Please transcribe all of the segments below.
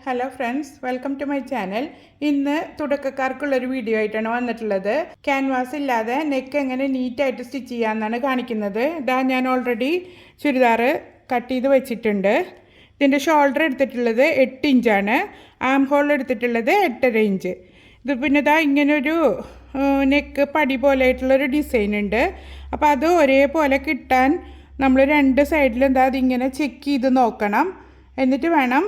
Hello friends, welcome to my channel. ഇന്ന് തുടക്കക്കാർക്കുള്ളൊരു video ആയിട്ടാണ് വന്നിട്ടുള്ളത്. ക്യാൻവാസ് ഇല്ലാതെ നെക്ക് എങ്ങനെ നീറ്റായിട്ട് സ്റ്റിച്ച് ചെയ്യാമെന്നാണ് കാണിക്കുന്നത്. ഇതാ ഞാൻ ഓൾറെഡി ചുരിദാർ കട്ട് ചെയ്ത് വെച്ചിട്ടുണ്ട്. ഇതിൻ്റെ ഷോൾഡർ എടുത്തിട്ടുള്ളത് 8 ഇഞ്ചാണ്. ആം ഹോൾ എടുത്തിട്ടുള്ളത് 8.5 ഇഞ്ച്. ഇത് പിന്നെ ഇതാ ഇങ്ങനൊരു നെക്ക് പടി പോലെ ആയിട്ടുള്ളൊരു ഡിസൈൻ ഉണ്ട്. അപ്പോൾ അത് ഒരേപോലെ കിട്ടാൻ നമ്മൾ രണ്ട് സൈഡിലും എന്താ അതിങ്ങനെ ചെക്ക് ചെയ്ത് നോക്കണം. എന്നിട്ട് വേണം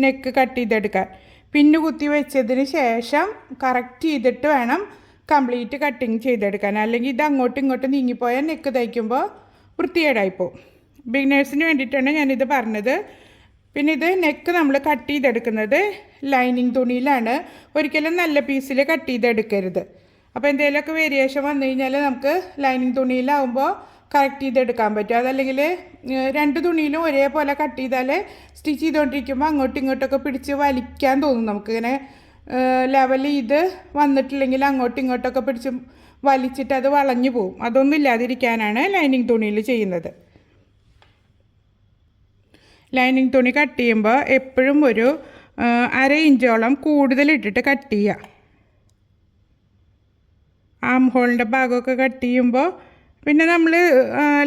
നെക്ക് കട്ട് ചെയ്തെടുക്കാൻ. പിന്നു കുത്തി വെച്ചതിന് ശേഷം കറക്റ്റ് ചെയ്തിട്ട് വേണം കംപ്ലീറ്റ് കട്ടിങ് ചെയ്തെടുക്കാൻ. അല്ലെങ്കിൽ ഇത് അങ്ങോട്ടും ഇങ്ങോട്ടും നീങ്ങിപ്പോയാൽ നെക്ക് തയ്ക്കുമ്പോൾ വൃത്തികേടായിപ്പോവും. ബിഗിനേഴ്സിന് വേണ്ടിയിട്ടാണ് ഞാനിത് പറഞ്ഞത്. പിന്നെ ഇത് നെക്ക് നമ്മൾ കട്ട് ചെയ്തെടുക്കുന്നത് ലൈനിങ് തുണിയിലാണ്. ഒരിക്കലും നല്ല പീസിൽ കട്ട് ചെയ്തെടുക്കരുത്. അപ്പോൾ എന്തെങ്കിലുമൊക്കെ വേരിയേഷൻ വന്നു കഴിഞ്ഞാൽ നമുക്ക് ലൈനിങ് തുണിയിലാവുമ്പോൾ കറക്റ്റ് ചെയ്തെടുക്കാൻ പറ്റും. അതല്ലെങ്കിൽ രണ്ട് തുണിയിലും ഒരേപോലെ കട്ട് ചെയ്താൽ സ്റ്റിച്ച് ചെയ്തുകൊണ്ടിരിക്കുമ്പോൾ അങ്ങോട്ടും ഇങ്ങോട്ടൊക്കെ പിടിച്ച് വലിക്കാൻ തോന്നും. നമുക്കിങ്ങനെ ലെവൽ ചെയ്ത് വന്നിട്ടില്ലെങ്കിൽ അങ്ങോട്ടും ഇങ്ങോട്ടൊക്കെ പിടിച്ച് വലിച്ചിട്ട് അത് വളഞ്ഞു പോവും. അതൊന്നും ഇല്ലാതിരിക്കാനാണ് ലൈനിങ് തുണിയിൽ ചെയ്യുന്നത്. ലൈനിങ് തുണി കട്ട് ചെയ്യുമ്പോൾ എപ്പോഴും ഒരു 1/2 ഇഞ്ചോളം കൂടുതലിട്ടിട്ട് കട്ട് ചെയ്യുക. ആം ഹോളിൻ്റെ ഭാഗമൊക്കെ കട്ട് ചെയ്യുമ്പോൾ പിന്നെ നമ്മൾ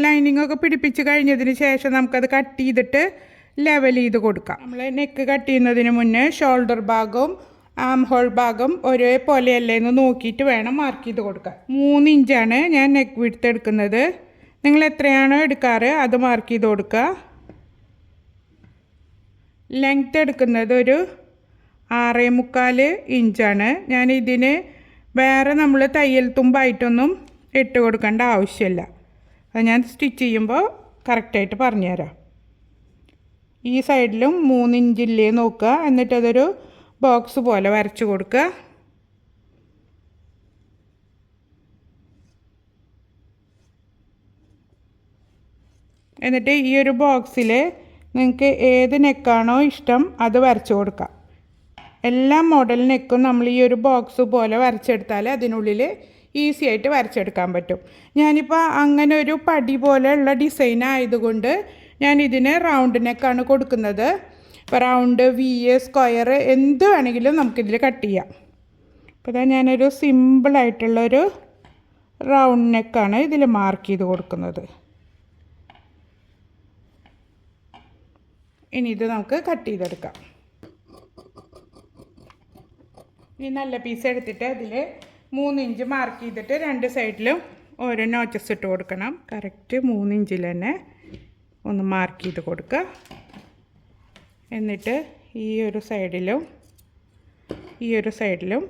ലൈനിങ്ങൊക്കെ പിടിപ്പിച്ച് കഴിഞ്ഞതിന് ശേഷം നമുക്കത് കട്ട് ചെയ്തിട്ട് ലെവൽ ചെയ്ത് കൊടുക്കാം. നമ്മൾ നെക്ക് കട്ട് ചെയ്യുന്നതിന് മുന്നേ ഷോൾഡർ ഭാഗവും ആം ഹോൾ ഭാഗം ഒരേപോലെയല്ലേ എന്ന് നോക്കിയിട്ട് വേണം മാർക്ക് ചെയ്ത് കൊടുക്കാൻ. 3 ഇഞ്ചാണ് ഞാൻ നെക്ക് വിഡ്ത്ത് എടുക്കുന്നത്. നിങ്ങൾ എത്രയാണോ എടുക്കാറ് അത് മാർക്ക് ചെയ്ത് കൊടുക്കുക. ലെങ്ത്ത് എടുക്കുന്നത് ഒരു 6.25 ഇഞ്ചാണ്. ഞാനിതിന് വേറെ നമ്മൾ തയ്യൽ തുമ്പായിട്ടൊന്നും ഇട്ട് കൊടുക്കേണ്ട ആവശ്യമില്ല. അത് ഞാൻ സ്റ്റിച്ച് ചെയ്യുമ്പോൾ കറക്റ്റായിട്ട് പറഞ്ഞുതരാം. ഈ സൈഡിലും 3 ഇഞ്ചില്ലേ നോക്കുക. എന്നിട്ടതൊരു ബോക്സ് പോലെ വരച്ച് കൊടുക്കുക. എന്നിട്ട് ഈ ഒരു ബോക്സിൽ നിങ്ങൾക്ക് ഏത് നെക്കാണോ ഇഷ്ടം അത് വരച്ച് കൊടുക്കാം. എല്ലാ മോഡൽ നെക്കും നമ്മൾ ഈ ഒരു ബോക്സ് പോലെ വരച്ചെടുത്താൽ അതിനുള്ളിൽ ഈസി ആയിട്ട് വരച്ചെടുക്കാൻ പറ്റും. ഞാനിപ്പോൾ അങ്ങനെ ഒരു പടി പോലെയുള്ള ഡിസൈൻ ആയതുകൊണ്ട് ഞാനിതിന് റൗണ്ട് നെക്കാണ് കൊടുക്കുന്നത്. ഇപ്പോൾ റൗണ്ട്, സ്ക്വയർ എന്ത് വേണമെങ്കിലും നമുക്കിതിൽ കട്ട് ചെയ്യാം. അപ്പോൾ ഇതാ ഞാനൊരു സിമ്പിളായിട്ടുള്ളൊരു റൗണ്ട് നെക്കാണ് ഇതിൽ മാർക്ക് ചെയ്ത് കൊടുക്കുന്നത്. ഇനി ഇത് നമുക്ക് കട്ട് ചെയ്തെടുക്കാം. ഇനി നല്ല പീസ് എടുത്തിട്ട് അതിൽ 3 ഇഞ്ച് മാർക്ക് ചെയ്തിട്ട് രണ്ട് സൈഡിലും ഓരോ നോച്ചസ് ഇട്ട് കൊടുക്കണം. കറക്റ്റ് 3 ഇഞ്ചിൽ തന്നെ ഒന്ന് മാർക്ക് ചെയ്ത് കൊടുക്കുക. എന്നിട്ട് ഈ ഒരു സൈഡിലും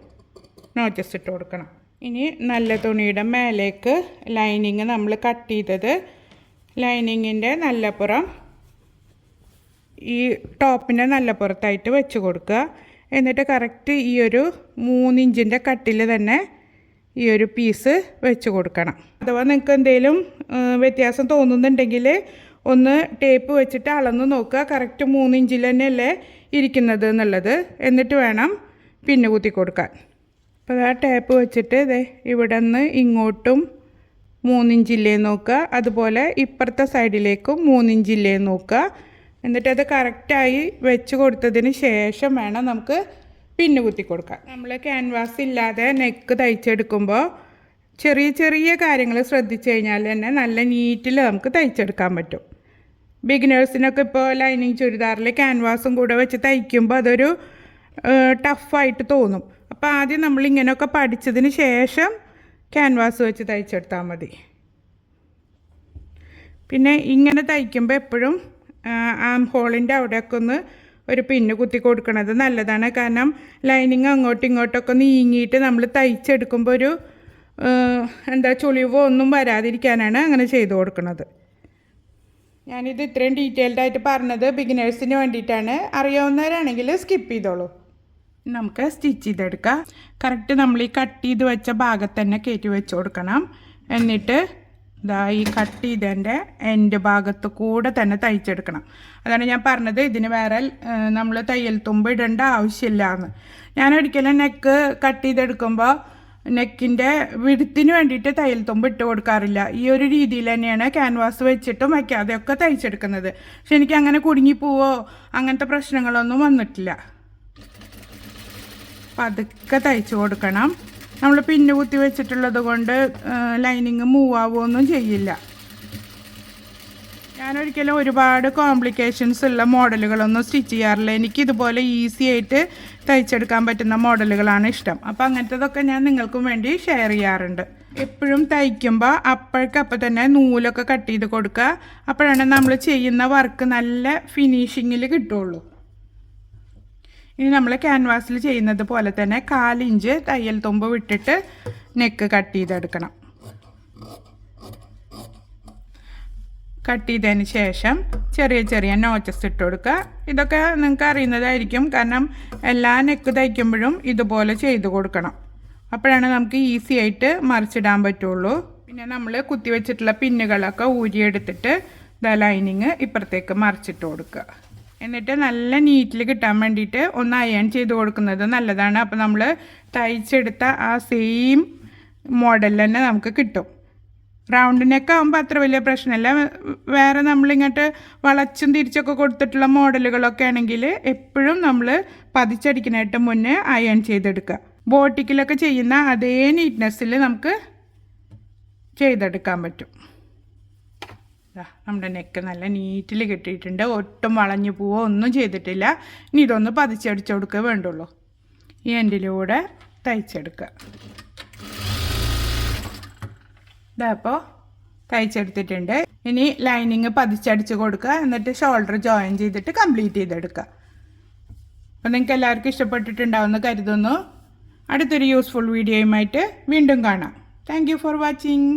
നോച്ചസ് ഇട്ട് കൊടുക്കണം. ഇനി നല്ല തുണിയുടെ മേലേക്ക് ലൈനിങ് നമ്മൾ കട്ട് ചെയ്തത് ലൈനിങ്ങിൻ്റെ നല്ല പുറം ഈ ടോപ്പിൻ്റെ നല്ല പുറത്തായിട്ട് വെച്ച് കൊടുക്കുക. എന്നിട്ട് കറക്റ്റ് ഈ ഒരു 3 ഇഞ്ചിൻ്റെ കട്ടിൽ തന്നെ ഈ ഒരു പീസ് വെച്ച് കൊടുക്കണം. അഥവാ നിങ്ങൾക്ക് എന്തെങ്കിലും വ്യത്യാസം തോന്നുന്നുണ്ടെങ്കിൽ ഒന്ന് ടേപ്പ് വെച്ചിട്ട് അളന്ന് നോക്കുക. കറക്റ്റ് 3 ഇഞ്ചിൽ തന്നെയല്ലേ ഇരിക്കുന്നത് എന്നുള്ളത്. എന്നിട്ട് വേണം പിന്നെ കുത്തി കൊടുക്കാൻ. അപ്പോൾ ആ ടേപ്പ് വെച്ചിട്ട് ഇവിടെ നിന്ന് ഇങ്ങോട്ടും 3 ഇഞ്ചില്ലേ നോക്കുക. അതുപോലെ ഇപ്പുറത്തെ സൈഡിലേക്കും 3 ഇഞ്ചില്ലേ നോക്കുക. എന്നിട്ടത് കറക്റ്റായി വെച്ച് കൊടുത്തതിന് ശേഷം വേണം നമുക്ക് പിന്ന് കുത്തി കൊടുക്കാം. നമ്മൾ ക്യാൻവാസ് ഇല്ലാതെ നെക്ക് തയ്ച്ചെടുക്കുമ്പോൾ ചെറിയ ചെറിയ കാര്യങ്ങൾ ശ്രദ്ധിച്ചു കഴിഞ്ഞാൽ തന്നെ നല്ല നീറ്റിൽ നമുക്ക് തയ്ച്ചെടുക്കാൻ പറ്റും. ബിഗിനേഴ്സിനൊക്കെ ഇപ്പോൾ ലൈനിങ് ചുരിദാറിൽ ക്യാൻവാസും കൂടെ വെച്ച് തയ്ക്കുമ്പോൾ അതൊരു ടഫായിട്ട് തോന്നും. അപ്പോൾ ആദ്യം നമ്മളിങ്ങനെയൊക്കെ പഠിച്ചതിന് ശേഷം ക്യാൻവാസ് വെച്ച് തയ്ച്ചെടുത്താൽ മതി. പിന്നെ ഇങ്ങനെ തയ്ക്കുമ്പോൾ എപ്പോഴും ആം ഹോളിൻ്റെ അവിടെയൊക്കെ ഒന്ന് ഒരു പിന്ന് കുത്തി കൊടുക്കുന്നത് നല്ലതാണ്. കാരണം ലൈനിങ് അങ്ങോട്ടും ഇങ്ങോട്ടൊക്കെ നീങ്ങിയിട്ട് നമ്മൾ തയ്ച്ചെടുക്കുമ്പോൾ ഒരു ചുളിവോ ഒന്നും വരാതിരിക്കാനാണ് അങ്ങനെ ചെയ്ത് കൊടുക്കുന്നത്. ഞാനിത് ഇത്രയും ഡീറ്റെയിൽഡായിട്ട് പറഞ്ഞത് ബിഗിനേഴ്സിന് വേണ്ടിയിട്ടാണ്. അറിയാവുന്നവരാണെങ്കിൽ സ്കിപ്പ് ചെയ്തോളൂ. നമുക്ക് സ്റ്റിച്ച് ചെയ്തെടുക്കാം. കറക്റ്റ് നമ്മൾ ഈ കട്ട് ചെയ്ത് വെച്ച ഭാഗത്ത് തന്നെ കയറ്റി വെച്ച് കൊടുക്കണം. എന്നിട്ട് ഈ കട്ട് ചെയ്തതിൻ്റെ എൻഡ് ഭാഗത്ത് കൂടെ തന്നെ തയ്ച്ചെടുക്കണം. അതാണ് ഞാൻ പറഞ്ഞത് ഇതിന് വേറെ നമ്മൾ തയ്യൽ തുമ്പ് ഇടേണ്ട ആവശ്യമില്ല എന്ന്. ഞാനൊരിക്കലും നെക്ക് കട്ട് ചെയ്തെടുക്കുമ്പോൾ നെക്കിൻ്റെ വിടുത്തിന് വേണ്ടിയിട്ട് തയ്യൽ തുമ്പ് ഇട്ട് കൊടുക്കാറില്ല. ഈ ഒരു രീതിയിൽ തന്നെയാണ് ക്യാൻവാസ് വെച്ചിട്ടും വയ്ക്കാതെയൊക്കെ തയ്ച്ചെടുക്കുന്നത്. പക്ഷെ എനിക്ക് അങ്ങനെ കുടുങ്ങിപ്പോവോ അങ്ങനത്തെ പ്രശ്നങ്ങളൊന്നും വന്നിട്ടില്ല. പതുക്കെ തയ്ച്ച് കൊടുക്കണം. നമ്മൾ പിന്ന് കുത്തി വെച്ചിട്ടുള്ളത് കൊണ്ട് ലൈനിങ് മൂവ് ആവുകയൊന്നും ചെയ്യില്ല. ഞാനൊരിക്കലും ഒരുപാട് കോംപ്ലിക്കേഷൻസ് ഉള്ള മോഡലുകളൊന്നും സ്റ്റിച്ച് ചെയ്യാറില്ല. എനിക്കിതുപോലെ ഈസി ആയിട്ട് തയ്ച്ചെടുക്കാൻ പറ്റുന്ന മോഡലുകളാണ് ഇഷ്ടം. അപ്പോൾ അങ്ങനത്തതൊക്കെ ഞാൻ നിങ്ങൾക്കും വേണ്ടി ഷെയർ ചെയ്യാറുണ്ട്. എപ്പോഴും തയ്ക്കുമ്പോൾ അപ്പോഴേക്കപ്പം തന്നെ നൂലൊക്കെ കട്ട് ചെയ്ത് കൊടുക്കുക. അപ്പോഴാണ് നമ്മൾ ചെയ്യുന്ന വർക്ക് നല്ല ഫിനിഷിങ്ങിൽ കിട്ടുള്ളൂ. ഇനി നമ്മൾ ക്യാൻവാസിൽ ചെയ്യുന്നത് പോലെ തന്നെ 1/4 ഇഞ്ച് തയ്യൽ തുമ്പ് വിട്ടിട്ട് നെക്ക് കട്ട് ചെയ്തെടുക്കണം. കട്ട് ചെയ്തതിന് ശേഷം ചെറിയ ചെറിയ നോച്ചസ് ഇട്ട് കൊടുക്കുക. ഇതൊക്കെ നിങ്ങൾക്ക് അറിയുന്നതായിരിക്കും, കാരണം എല്ലാ നെക്ക് തയ്ക്കുമ്പോഴും ഇതുപോലെ ചെയ്ത് കൊടുക്കണം. അപ്പോഴാണ് നമുക്ക് ഈസി ആയിട്ട് മറിച്ചിടാൻ പറ്റുള്ളൂ. പിന്നെ നമ്മൾ കുത്തി വെച്ചിട്ടുള്ള പിന്നുകളൊക്കെ ഊരിയെടുത്തിട്ട് ലൈനിങ് ഇപ്പുറത്തേക്ക് മറിച്ചിട്ട് കൊടുക്കുക. എന്നിട്ട് നല്ല നീറ്റിൽ കിട്ടാൻ വേണ്ടിയിട്ട് ഒന്ന് അയൺ ചെയ്ത് കൊടുക്കുന്നത് നല്ലതാണ്. അപ്പോൾ നമ്മൾ തയ്ച്ചെടുത്ത ആ സെയിം മോഡൽ തന്നെ നമുക്ക് കിട്ടും. റൗണ്ട് നെക്ക് ആകുമ്പോൾ അത്ര വലിയ പ്രശ്നമില്ല. വേറെ നമ്മളിങ്ങോട്ട് വളച്ചും തിരിച്ചൊക്കെ കൊടുത്തിട്ടുള്ള മോഡലുകളൊക്കെ ആണെങ്കിൽ എപ്പോഴും നമ്മൾ പതിച്ചടിക്കുന്നതായിട്ട് മുന്നേ അയൺ ചെയ്തെടുക്കുക. ബോട്ടിക്കിലൊക്കെ ചെയ്യുന്ന അതേ നീറ്റ്നെസ്സിൽ നമുക്ക് ചെയ്തെടുക്കാൻ പറ്റും. നമ്മുടെ നെക്ക് നല്ല നീറ്റിൽ കിട്ടിയിട്ടുണ്ട്. ഒട്ടും വളഞ്ഞു പോവോ ഒന്നും ചെയ്തിട്ടില്ല. ഇനി ഇതൊന്ന് പതിച്ചടിച്ചു കൊടുക്കുക വേണ്ടുള്ളൂ. ഈ എൻഡിലൂടെ തയ്ച്ചെടുക്കുക. ഇതപ്പോൾ തയ്ച്ചെടുത്തിട്ടുണ്ട്. ഇനി ലൈനിങ് പതിച്ചടിച്ച് കൊടുക്കുക. എന്നിട്ട് ഷോൾഡർ ജോയിൻ ചെയ്തിട്ട് കംപ്ലീറ്റ് ചെയ്തെടുക്കുക. അപ്പോൾ നിങ്ങൾക്ക് എല്ലാവർക്കും ഇഷ്ടപ്പെട്ടിട്ടുണ്ടാവുമെന്ന് കരുതുന്നു. അടുത്തൊരു യൂസ്ഫുൾ വീഡിയോയുമായിട്ട് വീണ്ടും കാണാം. Thank you for watching.